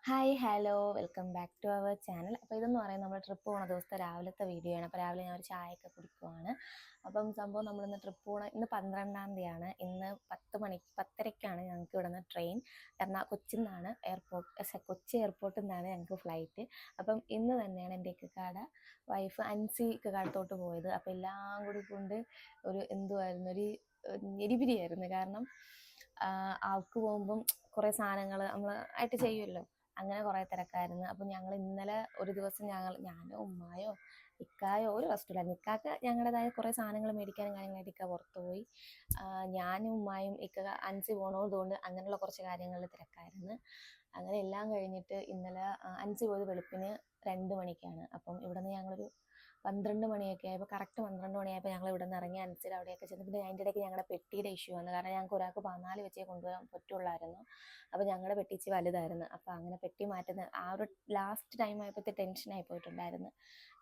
Hi hello welcome back to our channel. അപ്പോൾ ഇതെന്ന് പറയുന്നത് നമ്മൾ ട്രിപ്പ് പോണ ദിവസത്തെ രാവിലത്തെ വീഡിയോ ആണ്. അപ്പോൾ രാവിലെ ഞാൻ ഒരു ചായയൊക്കെ കുടിക്കുവാണ്. അപ്പം സംഭവം നമ്മളിന്ന് ട്രിപ്പ് പോണ ഇന്ന് 12-ാം തീയതിയാണ്. ഇന്ന് 10:10:30ക്കാണ് ഞങ്ങൾക്ക് ഇവിടെ നിന്ന് ട്രെയിൻ. കൊച്ചിയിൽ നിന്നാണ് കൊച്ചി എയർപോർട്ടിൽ നിന്നാണ് ഞങ്ങൾക്ക് ഫ്ലൈറ്റ്. അപ്പം ഇന്ന് തന്നെയാണ് എൻ്റെ ഇക്കക്കാടെ വൈഫ് അൻസി ഇക്കക്കാടത്തോട്ട് പോയത്. അപ്പോൾ എല്ലാം കൂടി കൊണ്ട് ഒരു എന്തുമായിരുന്നു, ഒരു ഞെരിപിരിയായിരുന്നു. കാരണം ആൾക്ക് പോകുമ്പം കുറേ സാധനങ്ങൾ നമ്മൾ ആയിട്ട് ചെയ്യുമല്ലോ, അങ്ങനെ കുറേ തിരക്കായിരുന്നു. അപ്പം ഞങ്ങൾ ഇന്നലെ ഒരു ദിവസം ഞാനോ ഉമ്മായോ ഇക്കായോ ഒരു റെസ്റ്റില്ലായിരുന്നു. ഇക്കാക്ക് ഞങ്ങളുടേതായ കുറേ സാധനങ്ങൾ മേടിക്കാനും കാര്യങ്ങളായിട്ട് ഇക്ക പുറത്തു പോയി. ഞാനും ഉമ്മായും ഇക്ക അൻസി പോണതുകൊണ്ട് അങ്ങനെയുള്ള കുറച്ച് കാര്യങ്ങളിൽ തിരക്കായിരുന്നു. അങ്ങനെ എല്ലാം കഴിഞ്ഞിട്ട് ഇന്നലെ അൻസി പോയത് വെളുപ്പിന് 2 മണിക്കാണ്. അപ്പം ഇവിടെ നിന്ന് ഞങ്ങളൊരു 12 മണിയൊക്കെ ആയപ്പോൾ, കറക്റ്റ് 12 മണിയായപ്പോൾ ഞങ്ങൾ ഇവിടെ നിന്ന് ഇറങ്ങി അൻസിയുടെ അവിടെയൊക്കെ ചെന്ന്. പിന്നെ അതിൻ്റെ ഇടയ്ക്ക് ഞങ്ങളുടെ പെട്ടിയുടെ ഇഷ്യൂ വന്നു. കാരണം ഞങ്ങൾക്ക് ഒരാൾക്ക് 14 വെച്ചേ കൊണ്ടുപോകാൻ പറ്റുള്ളായിരുന്നു. അപ്പോൾ ഞങ്ങളുടെ പെട്ടി ഇച്ചിരി വലുതായിരുന്നു. അപ്പോൾ അങ്ങനെ പെട്ടി മാറ്റുന്ന ആ ഒരു ലാസ്റ്റ് ടൈം ആയപ്പോഴത്തെ ടെൻഷനായി പോയിട്ടുണ്ടായിരുന്നു.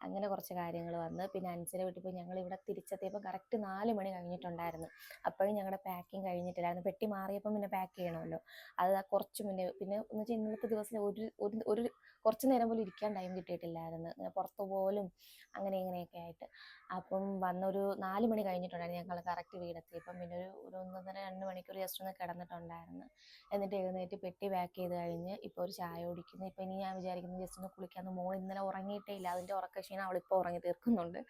അങ്ങനെ കുറച്ച് കാര്യങ്ങൾ വന്ന്. പിന്നെ അൻസിയുടെ വീട്ടിൽ പോയി ഞങ്ങൾ ഇവിടെ തിരിച്ചെത്തിയപ്പോൾ കറക്റ്റ് 4 മണി കഴിഞ്ഞിട്ടുണ്ടായിരുന്നു. അപ്പോഴും ഞങ്ങളുടെ പാക്കിങ് കഴിഞ്ഞിട്ടില്ലായിരുന്നു. പെട്ടി മാറിയപ്പം പിന്നെ പാക്ക് ചെയ്യണമല്ലോ, അത് കുറച്ച് മുന്നേ. പിന്നെ എന്ന് വെച്ചാൽ ഇന്നലത്തെ ദിവസം ഒരു കുറച്ച് നേരം പോലും ഇരിക്കാൻ ടൈം കിട്ടിയിട്ടില്ലായിരുന്നു, പുറത്തു പോലും അങ്ങനെ ഇങ്ങനെയൊക്കെ ആയിട്ട്. അപ്പം വന്നൊരു 4 മണി കഴിഞ്ഞിട്ടുണ്ടായിരുന്നു ഞങ്ങൾ കറക്റ്റ് വീടെത്തിയപ്പം. പിന്നെ ഒരു 1.5-2 മണിക്കൂർ ജസ്റ്റ് ഒന്ന് കിടന്നിട്ടുണ്ടായിരുന്നു. എന്നിട്ട് എഴുന്നേറ്റ് പെട്ടി പാക്ക് ചെയ്ത് കഴിഞ്ഞ് ഇപ്പോൾ ഒരു ചായ കുടിക്കുന്നു. ഇപ്പം ഇനി ഞാൻ വിചാരിക്കുന്നത് ജസ്റ്റ് ഒന്ന് കുളിക്കാമെന്ന്. മോൾ ഇന്നലെ ഉറങ്ങിയിട്ടേ ഇല്ല, അതിൻ്റെ ഉറക്കക്ഷീണം അവളിപ്പോൾ ഉറങ്ങി തീർക്കുന്നുണ്ട്.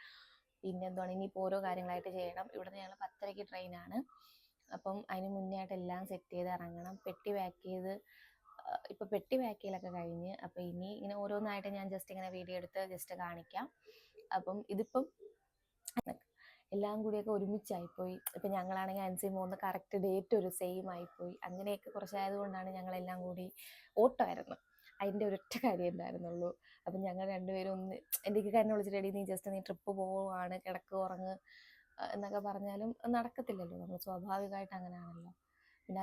പിന്നെ എന്താണ് ഇനിയിപ്പോൾ ഓരോ കാര്യങ്ങളായിട്ട് ചെയ്യണം. ഇവിടുന്ന് ഞങ്ങൾ 10:30ക്ക് ട്രെയിനാണ്. അപ്പം അതിന് മുന്നേ ആയിട്ട് എല്ലാം സെറ്റ് ചെയ്ത് ഇറങ്ങണം. പെട്ടി പാക്ക് ചെയ്ത് ഇപ്പോൾ പെട്ടി പാക്ക് ചെയ്യലൊക്കെ കഴിഞ്ഞ്. അപ്പോൾ ഇനി ഇങ്ങനെ ഓരോന്നായിട്ട് ഞാൻ ജസ്റ്റ് ഇങ്ങനെ വീഡിയോ എടുത്ത് ജസ്റ്റ് കാണിക്കാം. അപ്പം ഇതിപ്പം എല്ലാം കൂടിയൊക്കെ ഒരുമിച്ചായിപ്പോയി. ഇപ്പം ഞങ്ങളാണെങ്കിൽ അൻസി പോകുന്ന കറക്റ്റ് ഡേറ്റ് ഒരു സെയിം ആയിപ്പോയി. അങ്ങനെയൊക്കെ കുറച്ചായതുകൊണ്ടാണ് ഞങ്ങളെല്ലാം കൂടി ഓട്ടമായിരുന്നു. അതിൻ്റെ ഒരൊറ്റ കാര്യം ഉണ്ടായിരുന്നുള്ളൂ. അപ്പം ഞങ്ങൾ രണ്ടുപേരും ഒന്ന് എൻ്റെ എന്നെ വിളിച്ചിട്ട്, എടി നീ ട്രിപ്പ് പോവുകയാണ്, കിടക്ക് ഉറങ്ങ് എന്നൊക്കെ പറഞ്ഞാലും നടക്കത്തില്ലല്ലോ, നമ്മൾ സ്വാഭാവികമായിട്ട് അങ്ങനെയാണല്ലോ. പിന്നെ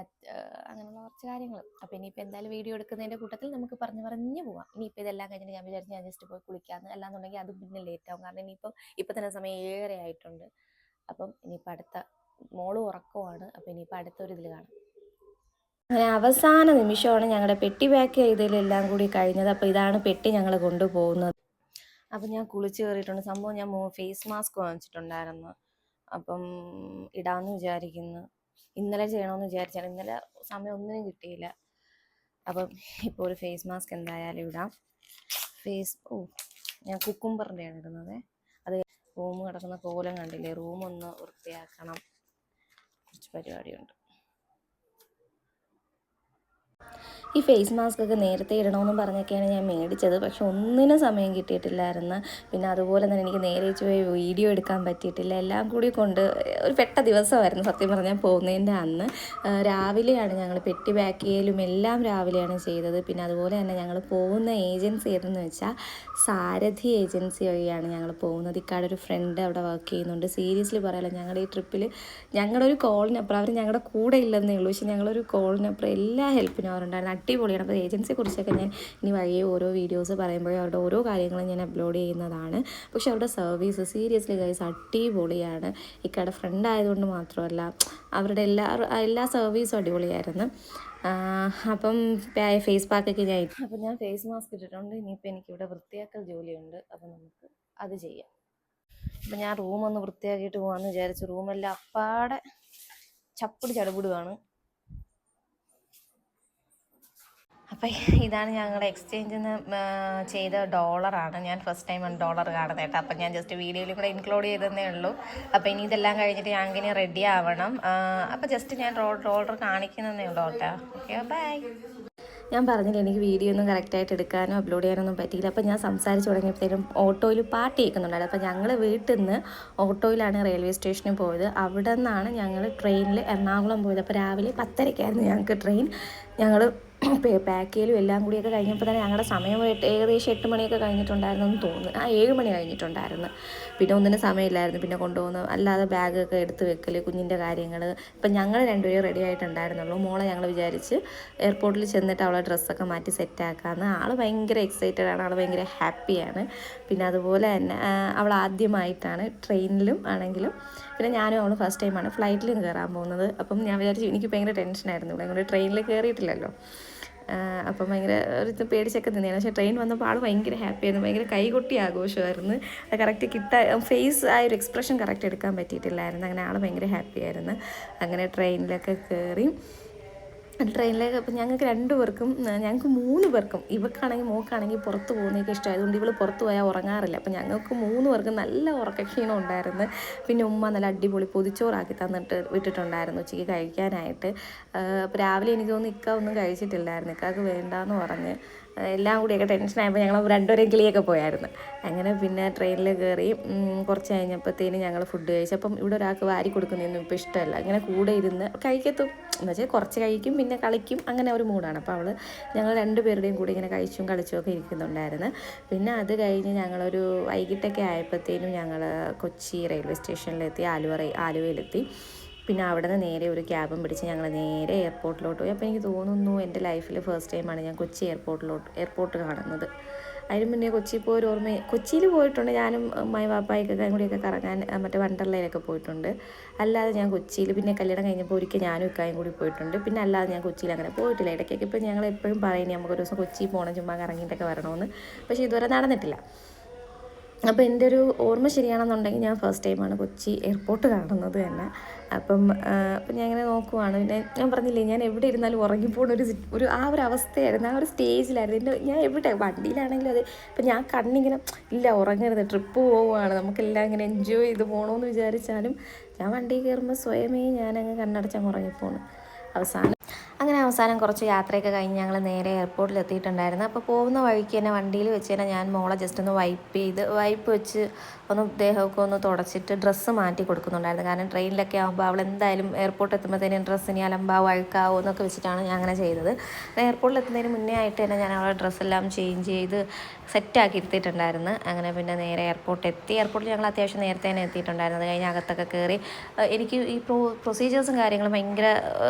അങ്ങനെയുള്ള കുറച്ച് കാര്യങ്ങൾ. അപ്പം ഇനിയിപ്പോൾ എന്തായാലും വീഡിയോ എടുക്കുന്നതിൻ്റെ കൂട്ടത്തിൽ നമുക്ക് പറഞ്ഞ് പോവാം. ഇനിയിപ്പോൾ ഇതെല്ലാം കഴിഞ്ഞിട്ട് ഞാൻ വിചാരിച്ചു ഞാൻ ജസ്റ്റ് പോയി കുളിക്കാമെന്ന്. അല്ലാന്നുണ്ടെങ്കിൽ അതും പിന്നെ ലേറ്റ് ആവും. കാരണം ഇപ്പം തന്നെ സമയം 7:30 ആയിട്ടുണ്ട്. അപ്പം ഇനിയിപ്പോൾ അടുത്ത മോള് ഉറക്കമാണ്. അപ്പം ഇനിയിപ്പോൾ അടുത്തൊരു ഇതിൽ കാണാം. അങ്ങനെ അവസാന നിമിഷമാണ് ഞങ്ങളുടെ പെട്ടി പാക്ക് ചെയ്തതിലെല്ലാം കൂടി കഴിഞ്ഞത്. അപ്പോൾ ഇതാണ് പെട്ടി ഞങ്ങൾ കൊണ്ടുപോകുന്നത്. അപ്പം ഞാൻ കുളിച്ച് കയറിയിട്ടുണ്ട്. സംഭവം ഞാൻ ഫേസ് മാസ്ക് വാങ്ങിച്ചിട്ടുണ്ടായിരുന്നു. അപ്പം ഇടാമെന്ന് വിചാരിക്കുന്നു. ഇന്നലെ ചെയ്യണമെന്ന് വിചാരിച്ചാണ്, ഇന്നലെ സമയം ഒന്നിനും കിട്ടിയില്ല. അപ്പം ഇപ്പോൾ ഒരു ഫേസ് മാസ്ക് എന്തായാലും ഇടാം. ഞാൻ കുക്കുംബറിൻ്റെയാണ് ഇടുന്നത്. അത് റൂം കിടക്കുന്ന കോലം കണ്ടില്ലേ, റൂമൊന്ന് വൃത്തിയാക്കണം, കുറച്ച് പരിപാടിയുണ്ട്. ഈ ഫേസ് മാസ്ക് ഒക്കെ നേരത്തെ ഇടണമെന്നും പറഞ്ഞൊക്കെയാണ് ഞാൻ മേടിച്ചത്. പക്ഷെ ഒന്നിനും സമയം കിട്ടിയിട്ടില്ലായിരുന്നു. പിന്നെ അതുപോലെ തന്നെ എനിക്ക് നേരെ പോയി വീഡിയോ എടുക്കാൻ പറ്റിയിട്ടില്ല. എല്ലാം കൂടി കൊണ്ട് ഒരു പെട്ട ദിവസമായിരുന്നു സത്യം പറഞ്ഞാൽ. പോകുന്നതിൻ്റെ അന്ന് രാവിലെയാണ് ഞങ്ങൾ പെട്ടി പാക്ക് ചെയ്യലും എല്ലാം രാവിലെയാണ് ചെയ്തത്. പിന്നെ അതുപോലെ തന്നെ ഞങ്ങൾ പോകുന്ന ഏജൻസി ഏതെന്ന് വെച്ചാൽ സാരഥി ഏജൻസി വഴിയാണ് ഞങ്ങൾ പോകുന്നത്. ഇക്കാടെ ഒരു ഫ്രണ്ട് അവിടെ വർക്ക് ചെയ്യുന്നുണ്ട്. സീരിയസ്ലി പറയാമല്ലോ, ഞങ്ങളുടെ ഈ ട്രിപ്പിൽ ഞങ്ങളുടെ ഒരു കോളിനപ്പുറം, അവർ ഞങ്ങളുടെ കൂടെ ഇല്ലെന്നേ ഉള്ളൂ, പക്ഷെ ഞങ്ങളൊരു കോളിനപ്പുറം എല്ലാ ഹെൽപ്പിനും അവരുണ്ടായിരുന്നു. അടിപൊളിയാണ്. അപ്പോൾ ഏജൻസിയെക്കുറിച്ചൊക്കെ ഞാൻ ഇനി വഴിയെ ഓരോ വീഡിയോസ് പറയുമ്പോഴേ അവരുടെ ഓരോ കാര്യങ്ങളും ഞാൻ അപ്ലോഡ് ചെയ്യുന്നതാണ്. പക്ഷെ അവരുടെ സർവീസ് സീരിയസ്ലി ഗൈസ് അടിപൊളിയാണ്. ഇക്കടെ ഫ്രണ്ട് ആയതുകൊണ്ട് മാത്രമല്ല, അവരുടെ എല്ലാ സർവീസും അടിപൊളിയായിരുന്നു. അപ്പം ഫേസ് പാക്കൊക്കെ ഞാൻ ഫേസ് മാസ്ക് ഇട്ടിട്ടുണ്ട്. ഇനിയിപ്പോൾ എനിക്കിവിടെ വൃത്തിയാക്കൽ ജോലിയുണ്ട്, അപ്പം നമുക്ക് അത് ചെയ്യാം. അപ്പം ഞാൻ റൂമൊന്ന് വൃത്തിയാക്കിയിട്ട് പോകാമെന്ന് വിചാരിച്ചു. റൂമെല്ലാം അപ്പാടെ ചടുപിടുവാണ്. അപ്പം ഇതാണ് ഞങ്ങളുടെ എക്സ്ചേഞ്ചിൽ നിന്ന് ചെയ്ത ഡോളറാണ്. ഞാൻ ഫസ്റ്റ് ടൈമാണ് ഡോളർ കാണുന്നത് കേട്ടോ. അപ്പം ഞാൻ ജസ്റ്റ് വീഡിയോയിലും കൂടെ ഇൻക്ലൂഡ് ചെയ്തതേ ഉള്ളൂ. അപ്പോൾ ഇനി ഇതെല്ലാം കഴിഞ്ഞിട്ട് ഞങ്ങൾക്ക് റെഡി ആവണം. അപ്പോൾ ജസ്റ്റ് ഞാൻ ഡോളർ കാണിക്കുന്നതേ ഉള്ളൂ കേട്ടോ. Okay, bye. ഞാൻ പറഞ്ഞില്ല, എനിക്ക് വീഡിയോ ഒന്നും കറക്റ്റായിട്ട് എടുക്കാനോ അപ്ലോഡ് ചെയ്യാനൊന്നും പറ്റിയില്ല. അപ്പോൾ ഞാൻ സംസാരിച്ച് തുടങ്ങിയപ്പോഴത്തേനും ഓട്ടോയിൽ പാട്ട് കേൾക്കുന്നുണ്ടായിരുന്നു. അപ്പോൾ ഞങ്ങൾ വീട്ടിൽ നിന്ന് ഓട്ടോയിലാണ് റെയിൽവേ സ്റ്റേഷനിൽ പോയത്. അവിടെ നിന്നാണ് ഞങ്ങൾ ട്രെയിനിൽ എറണാകുളം പോയത്. അപ്പോൾ രാവിലെ 10:30ക്കായിരുന്നു ഞങ്ങൾക്ക് ട്രെയിൻ. ഞങ്ങൾ പാക്ക് ചെയ്യലും എല്ലാം കൂടിയൊക്കെ കഴിഞ്ഞപ്പോൾ തന്നെ ഞങ്ങളുടെ സമയം ഏകദേശം 8 മണിയൊക്കെ കഴിഞ്ഞിട്ടുണ്ടായിരുന്നു എന്ന് തോന്നുന്നു. 7 മണി കഴിഞ്ഞിട്ടുണ്ടായിരുന്നു. പിന്നെ ഒന്നിനും സമയമില്ലായിരുന്നു. പിന്നെ കൊണ്ടുപോകുന്ന അല്ലാതെ ബാഗൊക്കെ എടുത്ത് വെക്കൽ, കുഞ്ഞിൻ്റെ കാര്യങ്ങൾ. ഇപ്പം ഞങ്ങൾ രണ്ടുപേരും റെഡി ആയിട്ടുണ്ടായിരുന്നുള്ളൂ. മോളെ ഞങ്ങൾ വിചാരിച്ച് എയർപോർട്ടിൽ ചെന്നിട്ട് അവളെ ഡ്രസ്സൊക്കെ മാറ്റി സെറ്റാക്കാമെന്ന്. ആൾ ഭയങ്കര എക്സൈറ്റഡ് ആണ്, ആൾ ഭയങ്കര ഹാപ്പിയാണ്. പിന്നെ അതുപോലെ തന്നെ അവൾ ആദ്യമായിട്ടാണ് ട്രെയിനിലും ആണെങ്കിലും, പിന്നെ ഞാനും അവൾ ഫസ്റ്റ് ടൈമാണ് ഫ്ലൈറ്റിലും കയറാൻ പോകുന്നത്. അപ്പം ഞാൻ വിചാരിച്ചു, എനിക്ക് ഭയങ്കര ടെൻഷനായിരുന്നു, ഇവിടെ ട്രെയിനിൽ കയറിയിട്ടില്ലല്ലോ. അപ്പം ഭയങ്കര ഒരു പേടിച്ചൊക്കെ നിന്നേനെ. പക്ഷേ ട്രെയിൻ വന്നപ്പോൾ ആൾ ഭയങ്കര ഹാപ്പിയായിരുന്നു, ഭയങ്കര കൈകൊട്ടി ആഘോഷമായിരുന്നു. അത് കറക്റ്റ് ഫേസ് ആ ഒരു എക്സ്പ്രഷൻ കറക്റ്റ് എടുക്കാൻ പറ്റിയിട്ടില്ലായിരുന്നു. അങ്ങനെ ആൾ ഭയങ്കര ഹാപ്പിയായിരുന്നു. അങ്ങനെ ട്രെയിനിലൊക്കെ കയറി. ട്രെയിനിലേക്ക് അപ്പം ഞങ്ങൾക്ക് 2 പേർക്കും, ഞങ്ങൾക്ക് 3 പേർക്കും, ഇവക്കാണെങ്കിൽ മോക്കാണെങ്കിൽ പുറത്ത് പോകുന്നതൊക്കെ ഇഷ്ടമായതുകൊണ്ട് ഇവൾ പുറത്ത് പോയാൽ ഉറങ്ങാറില്ല. അപ്പം ഞങ്ങൾക്ക് 3 പേർക്കും നല്ല ഉറക്കക്ഷീണം ഉണ്ടായിരുന്നു. പിന്നെ ഉമ്മ നല്ല അടിപൊളി പൊതിച്ചോറാക്കി തന്നിട്ട് വിട്ടിട്ടുണ്ടായിരുന്നു ഉച്ചയ്ക്ക് കഴിക്കാനായിട്ട്. അപ്പോൾ രാവിലെ എനിക്ക് തോന്നുന്നു ഇക്ക ഒന്നും കഴിച്ചിട്ടില്ലായിരുന്നു, ഇക്കാക്ക് വേണ്ടാന്ന് പറഞ്ഞ്. എല്ലാം കൂടിയൊക്കെ ടെൻഷനായപ്പോൾ ഞങ്ങൾ 2 പേരെയും കിളിയൊക്കെ പോയായിരുന്നു. അങ്ങനെ പിന്നെ ട്രെയിനിൽ കയറി കുറച്ച് കഴിഞ്ഞപ്പോഴത്തേനും ഞങ്ങൾ ഫുഡ് കഴിച്ചു. അപ്പം ഇവിടെ ഒരാൾക്ക് വാരി കൊടുക്കുന്നതൊന്നും ഇപ്പോൾ ഇഷ്ടമല്ല. ഇങ്ങനെ കൂടെ ഇരുന്ന് കഴിക്കത്തും എന്ന് വെച്ചാൽ കുറച്ച് കഴിക്കും പിന്നെ കളിക്കും, അങ്ങനെ ഒരു മൂഡാണ്. അപ്പോൾ ഞങ്ങൾ 2 പേരുടെയും കൂടി ഇങ്ങനെ കഴിച്ചും കളിച്ചുമൊക്കെ ഇരിക്കുന്നുണ്ടായിരുന്നു. പിന്നെ അത് കഴിഞ്ഞ് ഞങ്ങളൊരു വൈകിട്ടൊക്കെ ആയപ്പോഴത്തേനും ഞങ്ങൾ കൊച്ചി റെയിൽവേ സ്റ്റേഷനിലെത്തി, ആലുവയിലെത്തി. പിന്നെ അവിടെ നിന്ന് നേരെ ഒരു ക്യാബും പിടിച്ച് ഞങ്ങൾ നേരെ എയർപോർട്ടിലോട്ട് പോയി. അപ്പോൾ എനിക്ക് തോന്നുന്നു എൻ്റെ ലൈഫിൽ ഫസ്റ്റ് ടൈമാണ് ഞാൻ കൊച്ചി എയർപോർട്ട് കാണുന്നത്. അതിന് മുന്നേ കൊച്ചിയിൽ പോയിട്ടുണ്ട്. ഞാനും അമ്മായി പാപ്പായൊക്കെ കൂടിയൊക്കെ കറങ്ങാൻ മറ്റേ വണ്ടർലയിലൊക്കെ പോയിട്ടുണ്ട്. അല്ലാതെ ഞാൻ കൊച്ചിയിൽ പിന്നെ കല്യാണം കഴിഞ്ഞപ്പോൾ ഒരിക്കൽ ഞാനും ഇക്കായും കൂടി പോയിട്ടുണ്ട്. പിന്നെ അല്ലാതെ ഞാൻ കൊച്ചിയിൽ അങ്ങനെ പോയിട്ടില്ല. ഇടയ്ക്കൊക്കെ ഇപ്പോൾ ഞങ്ങൾ എപ്പോഴും പറയുന്നത് നമുക്കൊരു ദിവസം കൊച്ചി പോകണം, ചുമ്മാ കറങ്ങിയിട്ടൊക്കെ വരണമെന്ന്. പക്ഷേ ഇതുവരെ നടന്നിട്ടില്ല. അപ്പോൾ എൻ്റെ ഒരു ഓർമ്മ ശരിയാണെന്നുണ്ടെങ്കിൽ ഞാൻ ഫസ്റ്റ് ടൈമാണ് കൊച്ചി എയർപോർട്ട് കാണുന്നത് തന്നെ. അപ്പം ഞാൻ ഇങ്ങനെ നോക്കുവാണ്. പിന്നെ ഞാൻ പറഞ്ഞില്ലേ, ഞാൻ എവിടെ ഇരുന്നാലും ഉറങ്ങിപ്പോകുന്ന ആ ഒരു അവസ്ഥയായിരുന്നു, ആ ഒരു സ്റ്റേജിലായിരുന്നു. ഞാൻ എവിടെ വണ്ടിയിലാണെങ്കിലും അതെ. അപ്പം ഞാൻ കണ്ണിങ്ങനെ ഇല്ല ഉറങ്ങരുത്, ട്രിപ്പ് പോവുകയാണ്, നമുക്കെല്ലാം ഇങ്ങനെ എൻജോയ് ചെയ്ത് പോകണമെന്ന് വിചാരിച്ചാലും ഞാൻ വണ്ടിയിൽ കയറുമ്പോൾ സ്വയമേ ഞാനങ്ങ് കണ്ണടച്ചങ്ങ് ഉറങ്ങിപ്പോണ്. അവസാനം കുറച്ച് യാത്രയൊക്കെ കഴിഞ്ഞ് ഞങ്ങൾ നേരെ എയർപോർട്ടിൽ എത്തിയിട്ടുണ്ടായിരുന്നു. അപ്പോൾ പോകുന്ന വഴിക്ക് തന്നെ വണ്ടിയിൽ വെച്ച് തന്നെ ഞാൻ മോളെ ജസ്റ്റ് ഒന്ന് വൈപ്പ് വെച്ച് ഒന്ന് ദേഹമൊക്കെ ഒന്ന് തുടച്ചിട്ട് ഡ്രസ്സ് മാറ്റി കൊടുക്കുന്നുണ്ടായിരുന്നു. കാരണം ട്രെയിനിലൊക്കെ ആകുമ്പോൾ അവൾ എന്തായാലും എയർപോർട്ടിൽ എത്തുമ്പോഴത്തേനും ഡ്രസ്സിന് അലമ്പാവോ അഴുക്കാവോ എന്നൊക്കെ വെച്ചിട്ടാണ് ഞാൻ അങ്ങനെ ചെയ്തത്. എയർപോർട്ടിൽ എത്തുന്നതിന് മുന്നേ ആയിട്ട് തന്നെ ഞാൻ അവളുടെ ഡ്രസ്സെല്ലാം ചേഞ്ച് ചെയ്ത് സെറ്റാക്കി ഇരുത്തിയിട്ടുണ്ടായിരുന്നു. അങ്ങനെ പിന്നെ നേരെ എയർപോർട്ടിൽ ഞങ്ങൾ അത്യാവശ്യം നേരത്തെ തന്നെ എത്തിയിട്ടുണ്ടായിരുന്നു. അത് കഴിഞ്ഞ് അകത്തൊക്കെ കയറി എനിക്ക് ഈ പ്രൊസീജിയേഴ്സും കാര്യങ്ങളും ഭയങ്കര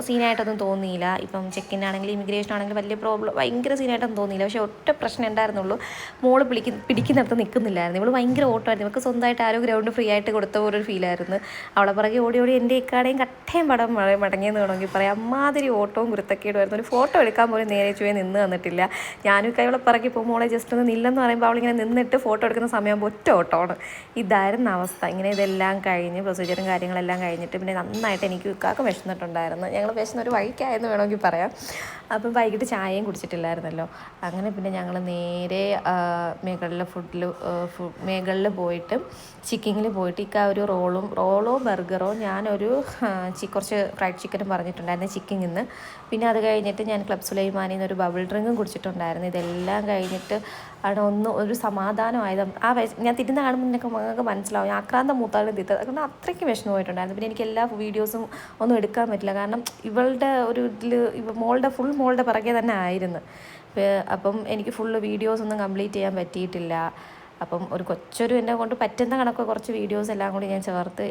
സീനായിട്ടൊന്നും തോന്നിയില്ല. ഇപ്പം ചെക്കിൻ ആണെങ്കിലും ഇമിഗ്രേഷൻ ആണെങ്കിലും വലിയ ഭയങ്കര സീനായിട്ടൊന്നും തോന്നിയില്ല. പക്ഷേ ഒറ്റ പ്രശ്നം ഉണ്ടായിരുന്നുള്ളൂ, മോള് പിടിക്കുന്നിടത്ത് നിൽക്കുന്നില്ലായിരുന്നു. ഇവൾ ഭയങ്കര ഓട്ടമായിരുന്നു. ഇവൾക്ക് സ്വന്തമായിട്ട് ആരോ ഗ്രൗണ്ട് ഫ്രീ ആയിട്ട് കൊടുത്ത പോലൊരു ഫീലായിരുന്നു. അവളെ പിറകെ ഓടി എൻ്റെ ഇക്കാടെയും കട്ടയും പടം മടങ്ങിയെന്ന് വേണമെങ്കിൽ പറയാം. അമ്മാതിരി ഓട്ടവും കുരുത്തക്കേടുമായിരുന്നു. ഒരു ഫോട്ടോ എടുക്കാൻ പോലും നേരെ ചുവേ നിന്ന് തന്നിട്ടില്ല. ഞാനും ഇക്ക ഇവളെ പിറകെ ഇപ്പോൾ മോളെ ജസ്റ്റ് ഒന്ന് നില്ലെന്ന് പറയുമ്പോൾ അവളിങ്ങനെ നിന്നിട്ട് ഫോട്ടോ എടുക്കുന്ന സമയമാകുമ്പോൾ ഒറ്റ ഓട്ടമാണ്. ഇതായിരുന്നു അവസ്ഥ. ഇങ്ങനെ ഇതെല്ലാം കഴിഞ്ഞ് പ്രൊസീജിയറും കാര്യങ്ങളെല്ലാം കഴിഞ്ഞിട്ട് പിന്നെ നന്നായിട്ട് എനിക്ക് ഇക്കാക്ക് വിശന്നിട്ടുണ്ടായിരുന്നു. ഞങ്ങൾ വിശന്നൊരു വഴിക്കായെന്ന് വേണമെങ്കിൽ പറയാം. അപ്പം വൈകിട്ട് ചായയും കുടിച്ചിട്ടില്ലായിരുന്നല്ലോ. അങ്ങനെ പിന്നെ ഞങ്ങൾ നേരെ മേഘളിൽ പോയിട്ട് ചിക്കിങ്ങിൽ പോയിട്ട് ഇക്ക ഒരു റോളോ ബർഗറോ ഞാനൊരു കുറച്ച് ഫ്രൈഡ് ചിക്കനും പറഞ്ഞിട്ടുണ്ടായിരുന്നു ചിക്കിങ്ങിൽ നിന്ന്. പിന്നെ അത് കഴിഞ്ഞിട്ട് ഞാൻ ക്ലബ് സുലൈമാനിൽ നിന്ന് ഒരു ബബിൾ ഡ്രിങ്കും കുടിച്ചിട്ടുണ്ടായിരുന്നു. ഇതെല്ലാം കഴിഞ്ഞിട്ട് ആണ് ഒരു സമാധാനമായത്. ഞാൻ തിരുന്ന് കാണുമ്പോൾ നിങ്ങൾക്ക് മനസ്സിലാവും ആക്രാന്തം മൂത്താലും തിരുത്തത്, കാരണം അത്രയ്ക്ക് വിഷമം പോയിട്ടുണ്ടായിരുന്നു. പിന്നെ എനിക്ക് എല്ലാ വീഡിയോസും ഒന്നും എടുക്കാൻ പറ്റില്ല, കാരണം ഇവളുടെ ഒരു മോളുടെ പിറകെ തന്നെ ആയിരുന്നു. അപ്പം എനിക്ക് വീഡിയോസൊന്നും കംപ്ലീറ്റ് ചെയ്യാൻ പറ്റിയിട്ടില്ല. അപ്പം കൊച്ചൊരു എന്നെ കൊണ്ട് പറ്റുന്ന കണക്ക് കുറച്ച് വീഡിയോസ് എല്ലാം കൂടി ഞാൻ ചേർത്ത്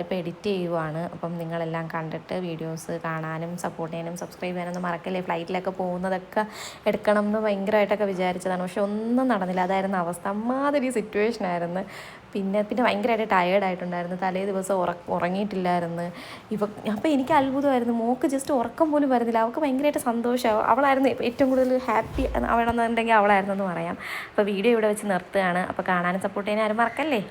ഇപ്പോൾ എഡിറ്റ് ചെയ്യുവാണ്. അപ്പം നിങ്ങളെല്ലാം കണ്ടിട്ട് വീഡിയോസ് കാണാനും സപ്പോർട്ട് ചെയ്യാനും സബ്സ്ക്രൈബ് ചെയ്യാനൊന്നും മറക്കല്ലേ. ഫ്ലൈറ്റിലൊക്കെ പോകുന്നതൊക്കെ എടുക്കണം എന്ന് ഭയങ്കരമായിട്ടൊക്കെ വിചാരിച്ചതാണ്, പക്ഷെ ഒന്നും നടന്നില്ല. അതായിരുന്നു അവസ്ഥ. അമ്മാതിരി സിറ്റുവേഷനായിരുന്നു. പിന്നെ ഭയങ്കരമായിട്ട് ടയേർഡായിട്ടുണ്ടായിരുന്നു. തലേ ദിവസം ഉറങ്ങിയിട്ടില്ലായിരുന്നു. അപ്പോൾ എനിക്ക് അത്ഭുതമായിരുന്നു, മോൾക്ക് ജസ്റ്റ് ഉറക്കം പോലും വരുന്നില്ല. അവൾക്ക് ഭയങ്കരമായിട്ട് സന്തോഷമാവും. അവളായിരുന്നു ഏറ്റവും കൂടുതൽ ഹാപ്പി ആവണമെന്നുണ്ടെങ്കിൽ അവളായിരുന്നു എന്ന് പറയാം. അപ്പോൾ വീഡിയോ ഇവിടെ വെച്ച് നിർത്തുകയാണ്. അപ്പോൾ കാണാനും സപ്പോർട്ട് ചെയ്യാനും ആരും മറക്കല്ലേ.